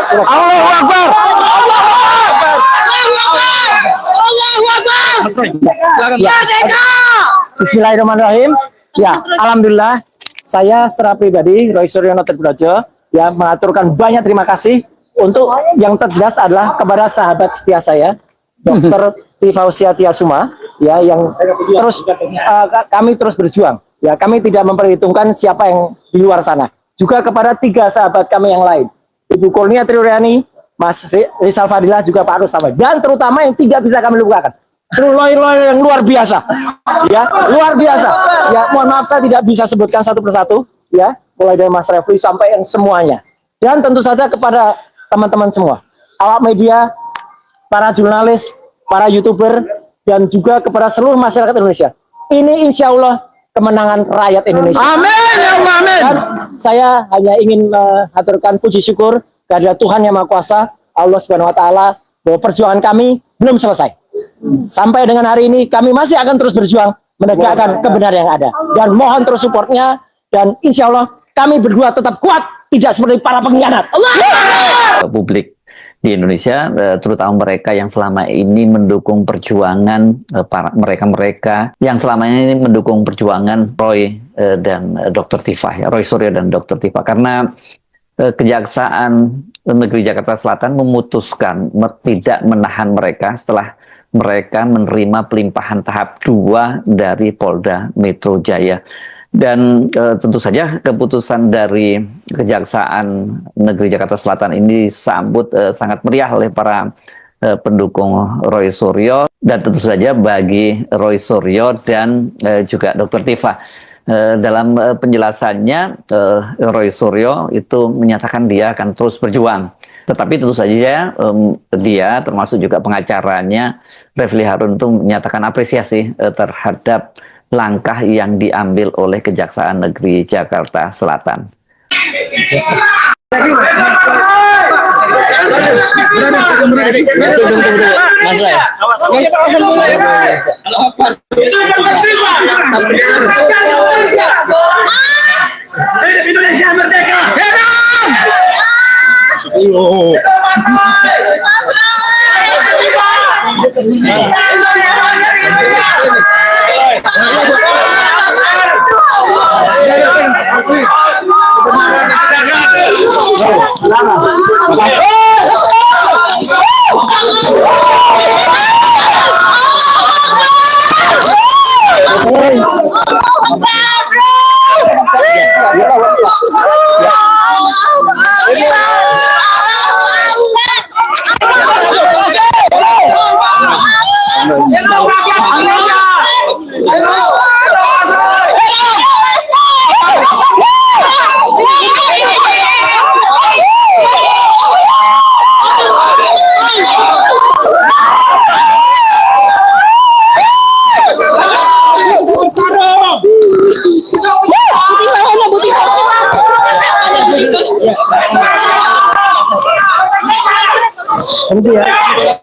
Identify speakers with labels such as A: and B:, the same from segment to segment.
A: Allahu Akbar. Bismillahirrahmanirrahim. Ya, alhamdulillah saya secara pribadi Roy Suryono Tripudojo ya mengaturkan banyak terima kasih untuk yang terjelas adalah kepada sahabat setia saya Dr. Tifausia Tiasuma ya yang terus kami terus berjuang. Ya, kami tidak memperhitungkan siapa yang di luar sana. Juga kepada 3 sahabat kami yang lain. Ibu Kurnia Triuryani, Mas Rizal Fadilah, juga Pak Rustamai. Dan terutama yang tidak bisa kami lupakan. Lawyer-lawyer yang luar biasa. Ya, luar biasa. Ya, mohon maaf saya tidak bisa sebutkan satu persatu. Ya, mulai dari Mas Refli sampai yang semuanya. Dan tentu saja kepada teman-teman semua. Awak media, para jurnalis, para YouTuber, dan juga kepada seluruh masyarakat Indonesia. Ini insya Allah kemenangan rakyat Indonesia. Amin, ya Allah, amin. Dan saya hanya ingin mengaturkan puji syukur kepada Tuhan Yang Maha Kuasa, Allah Subhanahu Wa Taala, bahwa perjuangan kami belum selesai. Sampai dengan hari ini kami masih akan terus berjuang menegakkan kebenaran yang ada. Dan mohon terus supportnya, dan insya Allah kami berdua tetap kuat, tidak seperti para pengkhianat. Allah.
B: Publik di Indonesia, terutama mereka yang selama ini mendukung perjuangan mereka yang selama ini mendukung perjuangan Roy dan Dr. Tifa, ya, Roy Suryo dan Dr. Tifa, karena Kejaksaan Negeri Jakarta Selatan memutuskan tidak menahan mereka setelah mereka menerima pelimpahan tahap 2 dari Polda Metro Jaya. Dan tentu saja keputusan dari Kejaksaan Negeri Jakarta Selatan ini disambut sangat meriah oleh para pendukung Roy Suryo, dan tentu saja bagi Roy Suryo dan juga Dr. Tifa. Dalam penjelasannya, Roy Suryo itu menyatakan dia akan terus berjuang. Tetapi tentu saja dia termasuk juga pengacaranya Refli Harun itu menyatakan apresiasi terhadap langkah yang diambil oleh Kejaksaan Negeri Jakarta Selatan.
A: Indonesia merdeka!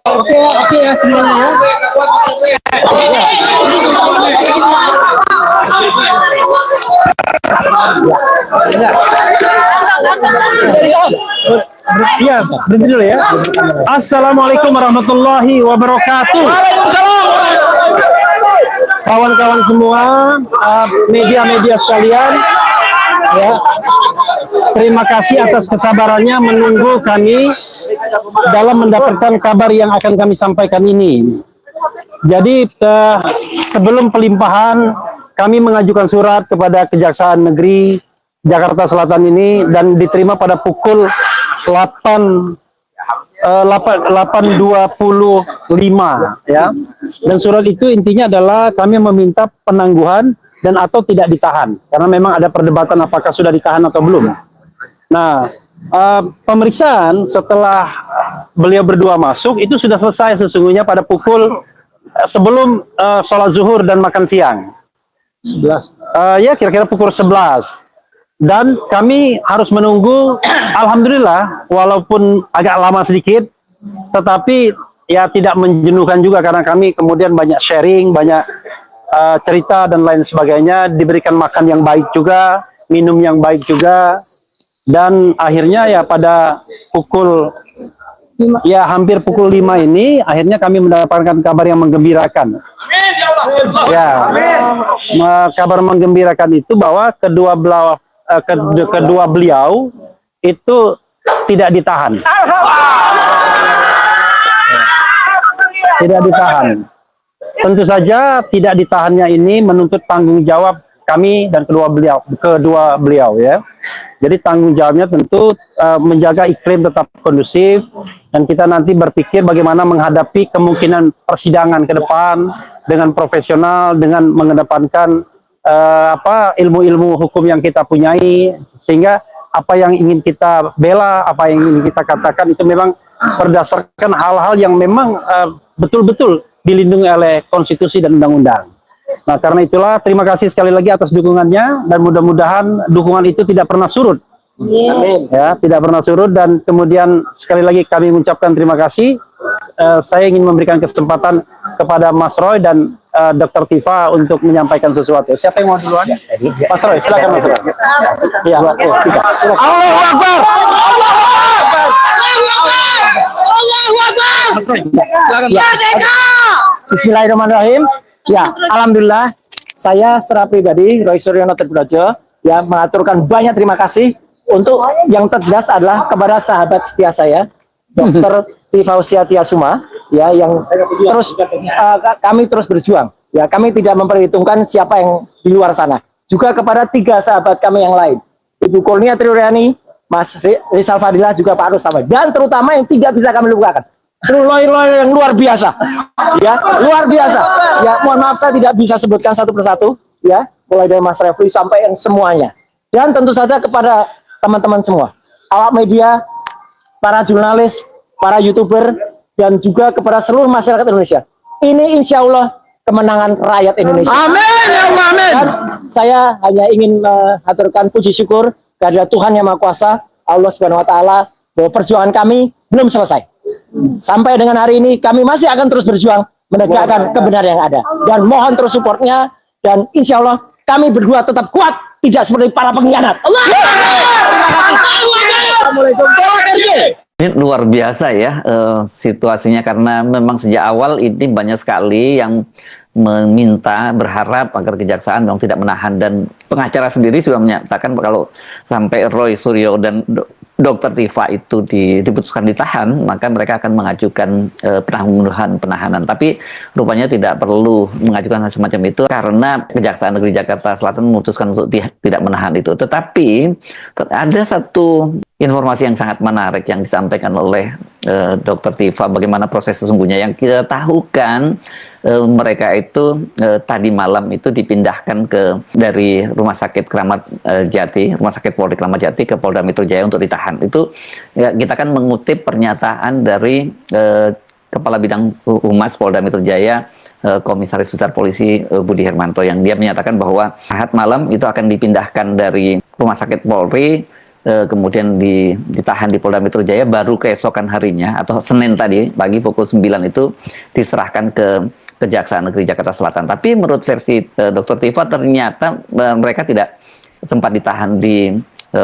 A: Oke ya semuanya. Iya, berhenti dulu ya. Assalamualaikum warahmatullahi wabarakatuh. Kawan-kawan semua, media-media sekalian, ya, terima kasih atas kesabarannya menunggu kami dalam mendapatkan kabar yang akan kami sampaikan ini. Jadi sebelum pelimpahan, kami mengajukan surat kepada Kejaksaan Negeri Jakarta Selatan ini dan diterima pada pukul 8.25 ya. Dan surat itu intinya adalah kami meminta penangguhan dan atau tidak ditahan, karena memang ada perdebatan apakah sudah ditahan atau belum. Nah, pemeriksaan setelah beliau berdua masuk itu sudah selesai sesungguhnya pada pukul sebelum sholat zuhur dan makan siang. 11. Ya kira-kira pukul 11. Dan kami harus menunggu, alhamdulillah, walaupun agak lama sedikit, tetapi ya tidak menjenuhkan juga karena kami kemudian banyak sharing, banyak cerita dan lain sebagainya, diberikan makan yang baik juga, minum yang baik juga.
C: dan akhirnya ya pada pukul hampir pukul 5 ini akhirnya kami mendapatkan kabar yang menggembirakan. Ya, kabar menggembirakan itu bahwa kedua beliau itu tidak ditahan. Tidak ditahan. Tentu saja tidak ditahannya ini menuntut tanggung jawab kami dan kedua beliau ya. Jadi tanggung jawabnya tentu menjaga iklim tetap kondusif, dan kita nanti berpikir bagaimana menghadapi kemungkinan persidangan ke depan dengan profesional, dengan mengedepankan ilmu-ilmu hukum yang kita punyai, sehingga apa yang ingin kita bela, apa yang ingin kita katakan itu memang berdasarkan hal-hal yang memang betul-betul dilindungi oleh konstitusi dan undang-undang. Nah, karena itulah terima kasih sekali lagi atas dukungannya, dan mudah-mudahan dukungan itu tidak pernah surut. Amin. Ya, tidak pernah surut, dan kemudian sekali lagi kami mengucapkan terima kasih. Saya ingin memberikan kesempatan kepada Mas Roy dan Dr. Tifa untuk menyampaikan sesuatu. Siapa yang mau duluan? Mas Roy, silakan Mas Roy. Ya, Allahu Akbar. Allahu Akbar.
A: Allahu Akbar. Silakan. Bismillahirrahmanirrahim. Ya, alhamdulillah saya secara pribadi Roy Suryono Tripudojo ya mengaturkan banyak terima kasih untuk yang terjelas adalah kepada sahabat setia saya Dr. Tifa Tiasuma ya, yang terus kami terus berjuang ya, kami tidak memperhitungkan siapa yang di luar sana, juga kepada 3 sahabat kami yang lain, Ibu Kurnia Triuryani, Mas Rizal Fadilah, juga Pak Rustama, dan terutama yang tidak bisa kami lupakan, lawyer yang luar biasa ya, luar biasa ya. Mohon maaf saya tidak bisa sebutkan satu persatu ya, mulai dari Mas Refli sampai yang semuanya, dan tentu saja kepada teman-teman semua awak media, para jurnalis, para YouTuber, dan juga kepada seluruh masyarakat Indonesia. Ini insya Allah kemenangan rakyat Indonesia. Amin ya Allah, amin. Dan saya hanya ingin mengaturkan puji syukur kepada Tuhan Yang Maha Kuasa, Allah Subhanahu Wa Taala, bahwa perjuangan kami belum selesai. Sampai dengan hari ini kami masih akan terus berjuang menegakkan kebenaran yang ada, dan mohon terus supportnya, dan insya Allah kami berdua tetap kuat, tidak seperti para pengkhianat. Assalamualaikum.
B: Ini luar biasa ya situasinya, karena memang sejak awal ini banyak sekali yang meminta, berharap agar kejaksaan memang tidak menahan, dan pengacara sendiri sudah menyatakan kalau sampai Roy Suryo dan Dr. Tifa itu diputuskan ditahan, maka mereka akan mengajukan penahanan. Tapi rupanya tidak perlu mengajukan hal semacam itu karena Kejaksaan Negeri Jakarta Selatan memutuskan untuk tidak menahan itu. Tetapi ada satu informasi yang sangat menarik yang disampaikan oleh Dr. Tifa, bagaimana proses sesungguhnya. Yang kita tahu kan mereka itu tadi malam itu dipindahkan dari Rumah Sakit Kramat Jati, Rumah Sakit Polri Kramat Jati ke Polda Metro Jaya untuk ditahan. Itu ya, kita kan mengutip pernyataan dari Kepala Bidang Humas Polda Metro Jaya, Komisaris Besar Polisi Budi Hermanto, yang dia menyatakan bahwa Ahad malam itu akan dipindahkan dari Rumah Sakit Polri, kemudian ditahan di Polda Metro Jaya, baru keesokan harinya atau Senin tadi pagi pukul 9 itu diserahkan ke Kejaksaan Negeri Jakarta Selatan. Tapi menurut versi Dr. Tifa ternyata mereka tidak sempat ditahan di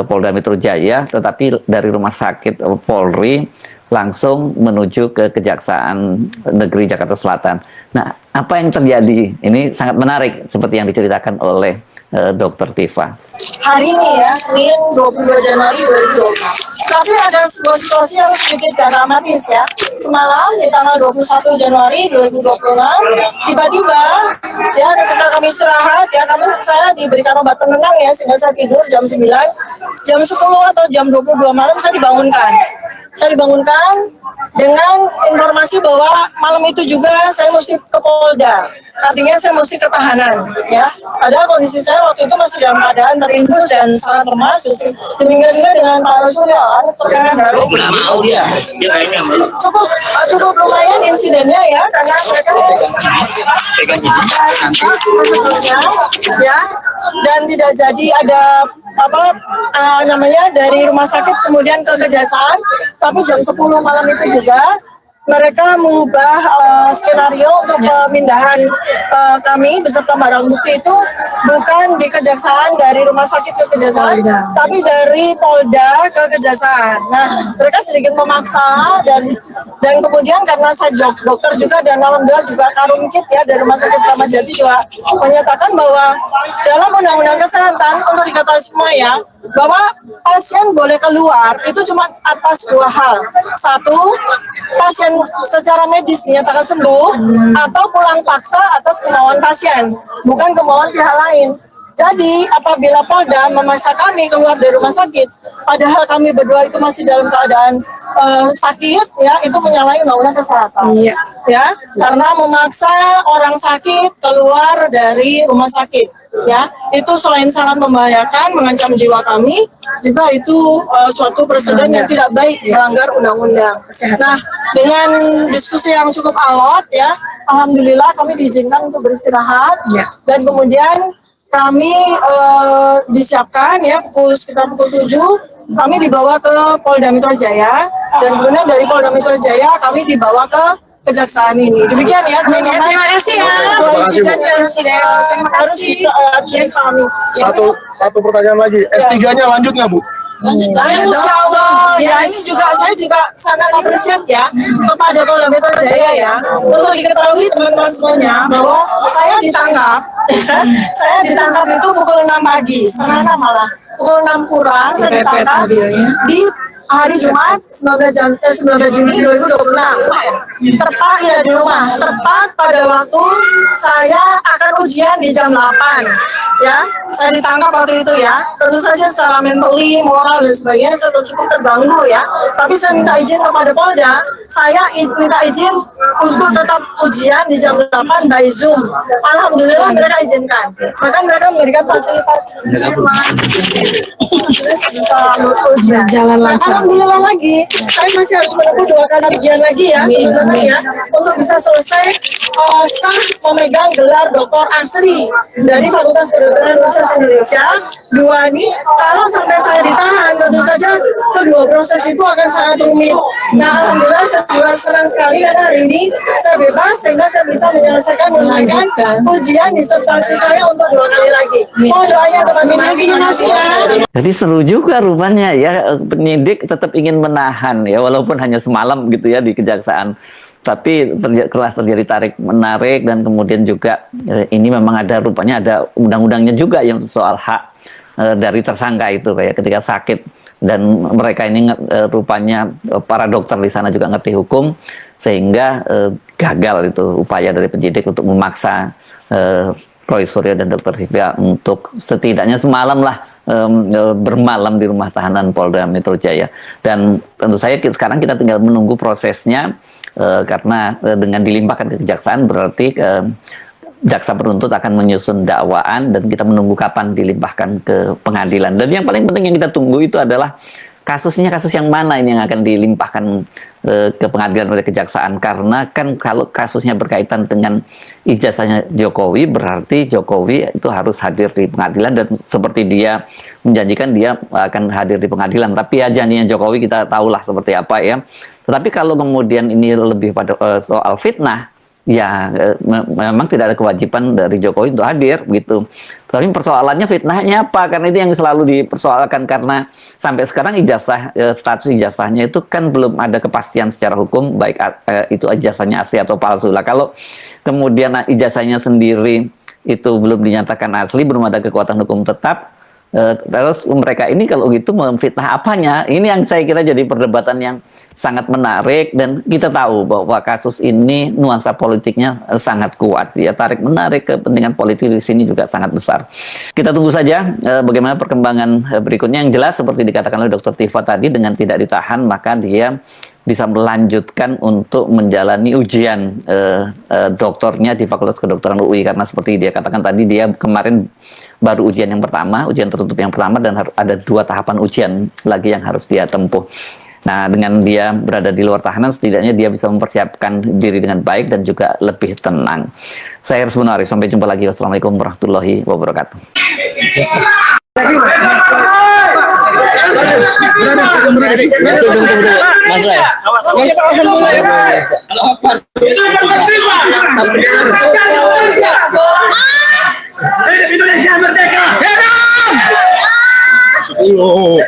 B: Polda Metro Jaya, tetapi dari Rumah Sakit Polri langsung menuju ke Kejaksaan Negeri Jakarta Selatan. Nah, apa yang terjadi? Ini sangat menarik seperti yang diceritakan oleh Dr. Tifa.
D: Hari ini ya, Senin 22 Januari 2024. Tapi ada sebuah situasi yang sedikit dramatis ya. Semalam di tanggal 21 Januari 2026, tiba-tiba ya ketika kami istirahat ya, saya diberikan obat penenang ya, sehingga saya tidur jam 9, jam 10 atau jam 22 malam saya dibangunkan. Saya dibangunkan dengan informasi bahwa malam itu juga saya mesti ke Polda. Artinya saya mesti ketahanan, ya. Padahal kondisi saya waktu itu masih dalam keadaan terinfus dan sangat lemas. Demikian juga dengan Pak Rasulullah, cukup lumayan insidennya ya, karena mereka ya, dan tidak jadi ada dari rumah sakit kemudian ke kejaksaan, tapi jam 10 malam itu juga mereka mengubah skenario untuk pemindahan kami beserta barang bukti itu bukan di kejaksaan, dari rumah sakit ke kejaksaan, tapi dari Polda ke kejaksaan. Nah, mereka sedikit memaksa dan kemudian karena saya dokter juga dan alhamdulillah juga Karumkit ya dari Rumah Sakit Kramat Jati juga menyatakan bahwa dalam Undang-Undang Kesehatan untuk diketahui semua ya, bahwa pasien boleh keluar itu cuma atas dua hal. Satu, pasien secara medis dinyatakan sembuh atau pulang paksa atas kemauan pasien, bukan kemauan pihak lain. Jadi apabila Polda memaksa kami keluar dari rumah sakit, padahal kami berdua itu masih dalam keadaan sakit, ya itu menyalahi undang-undang kesehatan. Iya. Ya, karena memaksa orang sakit keluar dari rumah sakit, ya itu selain sangat membahayakan, mengancam jiwa kami, juga itu suatu presiden yang tidak baik, melanggar undang-undang. Nah, dengan diskusi yang cukup alot, ya, alhamdulillah kami diizinkan untuk beristirahat, dan kemudian kami disiapkan ya sekitar pukul 7 kami dibawa ke Polda Metro Jaya, dan kemudian dari Polda Metro Jaya kami dibawa ke kejaksaan ini. Demikian ya teman-teman.
E: Terima kasih ya.
D: Harus bisa kami.
F: Satu pertanyaan lagi. S3-nya lanjut nggak, Bu?
D: Insya Allah, ya ini juga saya juga sangat apresiat ya kepada Polda Metro Jaya ya, untuk diketahui teman-teman semuanya bahwa saya ditangkap, saya ditangkap itu pukul 6 pagi, setengah 6 malah, pukul 6 kurang saya ditangkap di hari Jumat 19 Juni 2026. Tepat ya di rumah, tepat pada waktu saya akan ujian di jam 8. Ya, saya ditangkap waktu itu ya. Tentu saja secara mentally, moral dan sebagainya saya cukup terganggu ya. Tapi saya minta izin kepada Polda, saya minta izin untuk tetap ujian di jam 8 by Zoom. Alhamdulillah mereka izinkan. Bahkan mereka memberikan fasilitas bisa ujian.
E: Jalan lancar.
D: Alhamdulillah lagi, saya masih harus menempuh 2 kali ujian lagi ya, teman-teman ya, untuk bisa selesai sah memegang gelar doktor asli dari Fakultas Kedokteran Universitas Indonesia. 2 ini, kalau sampai saya ditahan, tentu saja kedua proses itu akan sangat rumit. Nah, alhamdulillah saya juga senang sekali karena hari ini saya bebas sehingga saya bisa menyelesaikan menunaikan ujian disertasi saya untuk 2 kali lagi. Mohon doanya teman-teman.
B: Jadi seru juga rupanya ya, penyidik tetap ingin menahan ya, walaupun hanya semalam gitu ya di kejaksaan. Tapi kelas terjadi tarik menarik, dan kemudian juga ini memang ada rupanya ada undang-undangnya juga yang soal hak dari tersangka itu, kayak ketika sakit, dan mereka ini rupanya para dokter di sana juga ngerti hukum, sehingga gagal itu upaya dari penyidik untuk memaksa Roy Suryo dan Dr. Sivia untuk setidaknya semalam lah bermalam di rumah tahanan Polda Metro Jaya. Dan tentu saja sekarang kita tinggal menunggu prosesnya, karena dengan dilimpahkan ke kejaksaan berarti jaksa penuntut akan menyusun dakwaan, dan kita menunggu kapan dilimpahkan ke pengadilan. Dan yang paling penting yang kita tunggu itu adalah kasusnya, kasus yang mana ini yang akan dilimpahkan ke pengadilan oleh kejaksaan. Karena kan kalau kasusnya berkaitan dengan ijazahnya Jokowi, berarti Jokowi itu harus hadir di pengadilan, dan seperti dia menjanjikan dia akan hadir di pengadilan. Tapi ya janjinya Jokowi kita tahulah seperti apa ya. Tetapi kalau kemudian ini lebih pada soal fitnah, ya memang tidak ada kewajiban dari Jokowi untuk hadir gitu. Tapi persoalannya fitnahnya apa? Karena itu yang selalu dipersoalkan, karena sampai sekarang ijazah, status ijazahnya itu kan belum ada kepastian secara hukum baik itu ijazahnya asli atau palsu. Lah kalau kemudian ijazahnya sendiri itu belum dinyatakan asli, belum ada kekuatan hukum tetap, terus mereka ini kalau gitu memfitnah apanya? Ini yang saya kira jadi perdebatan yang sangat menarik, dan kita tahu bahwa kasus ini nuansa politiknya sangat kuat ya, tarik menarik kepentingan politik di sini juga sangat besar. Kita tunggu saja bagaimana perkembangan berikutnya. Yang jelas seperti dikatakan oleh Dr. Tifa tadi, dengan tidak ditahan maka dia bisa melanjutkan untuk menjalani ujian doktornya di Fakultas Kedokteran UI, karena seperti dia katakan tadi, dia kemarin baru ujian yang pertama, ujian tertutup yang pertama, dan ada 2 tahapan ujian lagi yang harus dia tempuh. Nah, dengan dia berada di luar tahanan, setidaknya dia bisa mempersiapkan diri dengan baik dan juga lebih tenang. Saya Hersman Arif, sampai jumpa lagi. Wassalamualaikum warahmatullahi wabarakatuh. Mas ya.
E: Indonesia merdeka.
F: Oh!